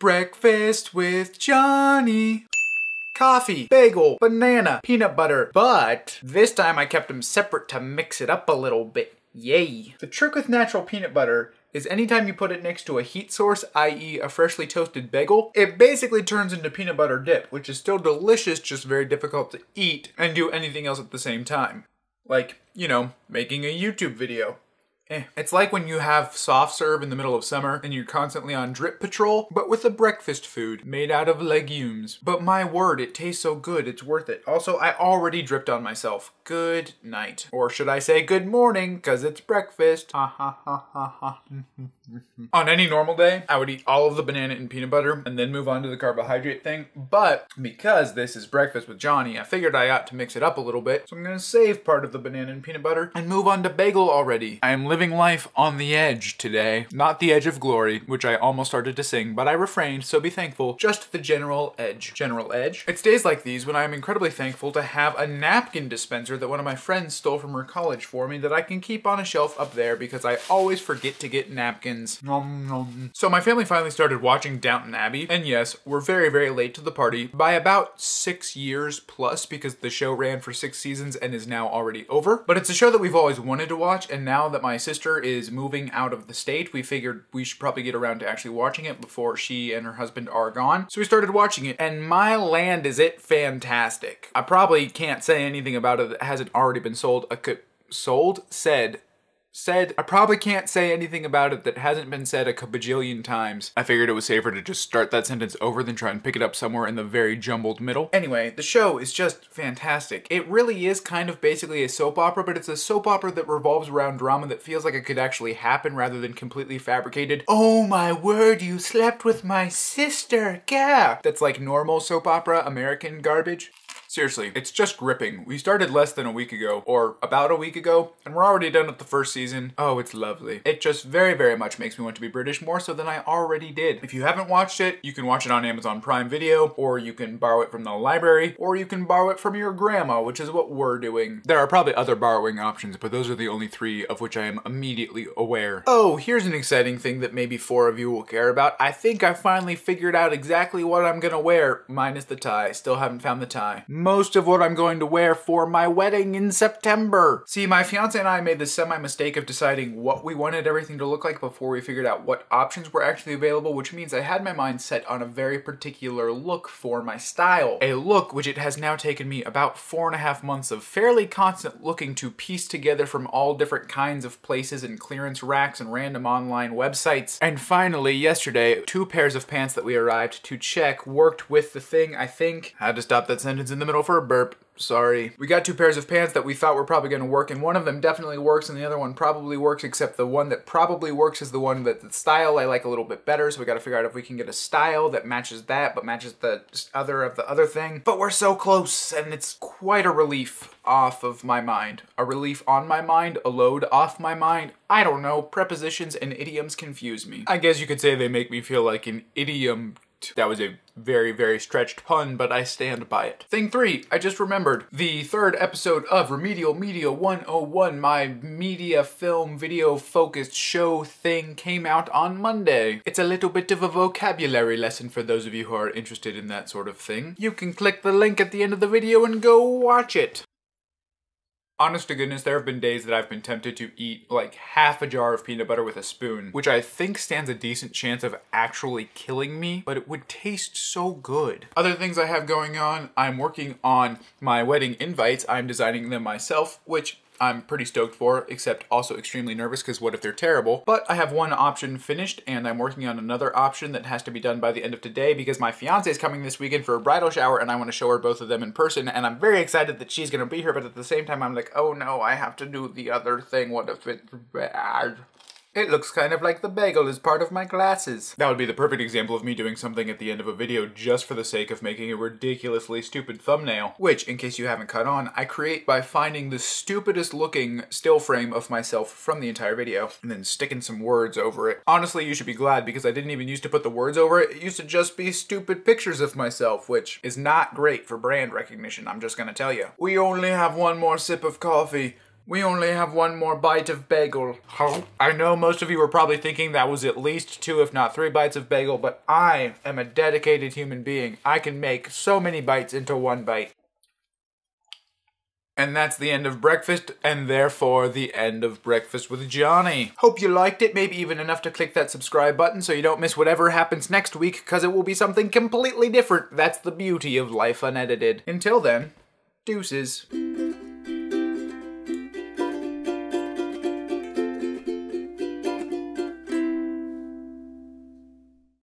Breakfast with Jonnie. Coffee, bagel, banana, peanut butter, but this time I kept them separate to mix it up a little bit. Yay. The trick with natural peanut butter is anytime you put it next to a heat source, i.e. a freshly toasted bagel, it basically turns into peanut butter dip, which is still delicious, just very difficult to eat and do anything else at the same time. Like, you know, making a YouTube video. It's like when you have soft serve in the middle of summer and you're constantly on drip patrol, but with a breakfast food made out of legumes. But my word, it tastes so good, it's worth it. Also, I already dripped on myself. Good night. Or should I say good morning, cause it's breakfast. Ha ha ha ha ha. On any normal day, I would eat all of the banana and peanut butter and then move on to the carbohydrate thing. But because this is breakfast with Jonnie, I figured I ought to mix it up a little bit. So I'm gonna save part of the banana and peanut butter and move on to bagel already. I am living life on the edge today. Not the edge of glory, which I almost started to sing, but I refrained, so be thankful. Just the general edge. General edge? It's days like these when I am incredibly thankful to have a napkin dispenser that one of my friends stole from her college for me that I can keep on a shelf up there because I always forget to get napkins. Nom, nom. So my family finally started watching Downton Abbey, and yes, we're very, very late to the party by about 6 years plus because the show ran for 6 seasons and is now already over. But it's a show that we've always wanted to watch, and now that my sister is moving out of the state, we figured we should probably get around to actually watching it before she and her husband are gone. So we started watching it, and my land is it fantastic. I probably can't say anything about it that hasn't already been sold. I probably can't say anything about it that hasn't been said a bajillion times. I figured it was safer to just start that sentence over than try and pick it up somewhere in the very jumbled middle. Anyway, the show is just fantastic. It really is kind of basically a soap opera, but it's a soap opera that revolves around drama that feels like it could actually happen rather than completely fabricated. Oh my word, you slept with my sister, gah! That's like normal soap opera American garbage. Seriously, it's just gripping. We started less than a week ago, or about a week ago, and we're already done with the first season. Oh, it's lovely. It just very, very much makes me want to be British more so than I already did. If you haven't watched it, you can watch it on Amazon Prime Video, or you can borrow it from the library, or you can borrow it from your grandma, which is what we're doing. There are probably other borrowing options, but those are the only 3 of which I am immediately aware. Oh, here's an exciting thing that maybe 4 of you will care about. I think I finally figured out exactly what I'm gonna wear, minus the tie. Still haven't found the tie. Most of what I'm going to wear for my wedding in September. See, my fiance and I made the semi-mistake of deciding what we wanted everything to look like before we figured out what options were actually available, which means I had my mind set on a very particular look for my style. A look which it has now taken me about 4.5 months of fairly constant looking to piece together from all different kinds of places and clearance racks and random online websites. And finally, yesterday, 2 pairs of pants that we arrived to check worked with the thing, I think. I had to stop that sentence in the middle for a burp. Sorry. We got 2 pairs of pants that we thought were probably going to work, and one of them definitely works and the other one probably works, except the one that probably works is the one that the style I like a little bit better, so we got to figure out if we can get a style that matches that but matches the other of the other thing. But we're so close, and it's quite a relief off of my mind. A relief on my mind, a load off my mind. I don't know, prepositions and idioms confuse me. I guess you could say they make me feel like an idiom. That was a very, very stretched pun, but I stand by it. Thing 3, I just remembered. The 3rd episode of Remedial Media 101, my media, film, video focused show thing, came out on Monday. It's a little bit of a vocabulary lesson for those of you who are interested in that sort of thing. You can click the link at the end of the video and go watch it. Honest to goodness, there have been days that I've been tempted to eat like half a jar of peanut butter with a spoon, which I think stands a decent chance of actually killing me, but it would taste so good. Other things I have going on, I'm working on my wedding invites. I'm designing them myself, which I'm pretty stoked for, except also extremely nervous because what if they're terrible? But I have one option finished and I'm working on another option that has to be done by the end of today because my fiance is coming this weekend for a bridal shower and I want to show her both of them in person, and I'm very excited that she's going to be here, but at the same time I'm like, oh no, I have to do the other thing. What if it's bad? It looks kind of like the bagel is part of my glasses. That would be the perfect example of me doing something at the end of a video just for the sake of making a ridiculously stupid thumbnail. Which, in case you haven't caught on, I create by finding the stupidest looking still frame of myself from the entire video and then sticking some words over it. Honestly, you should be glad because I didn't even used to put the words over it. It used to just be stupid pictures of myself, which is not great for brand recognition, I'm just gonna tell you. We only have one more sip of coffee. We only have one more bite of bagel. I know most of you were probably thinking that was at least 2, if not 3 bites of bagel, but I am a dedicated human being. I can make so many bites into 1 bite. And that's the end of breakfast, and therefore the end of Breakfast with Jonnie. Hope you liked it, maybe even enough to click that subscribe button so you don't miss whatever happens next week, because it will be something completely different. That's the beauty of life unedited. Until then, deuces.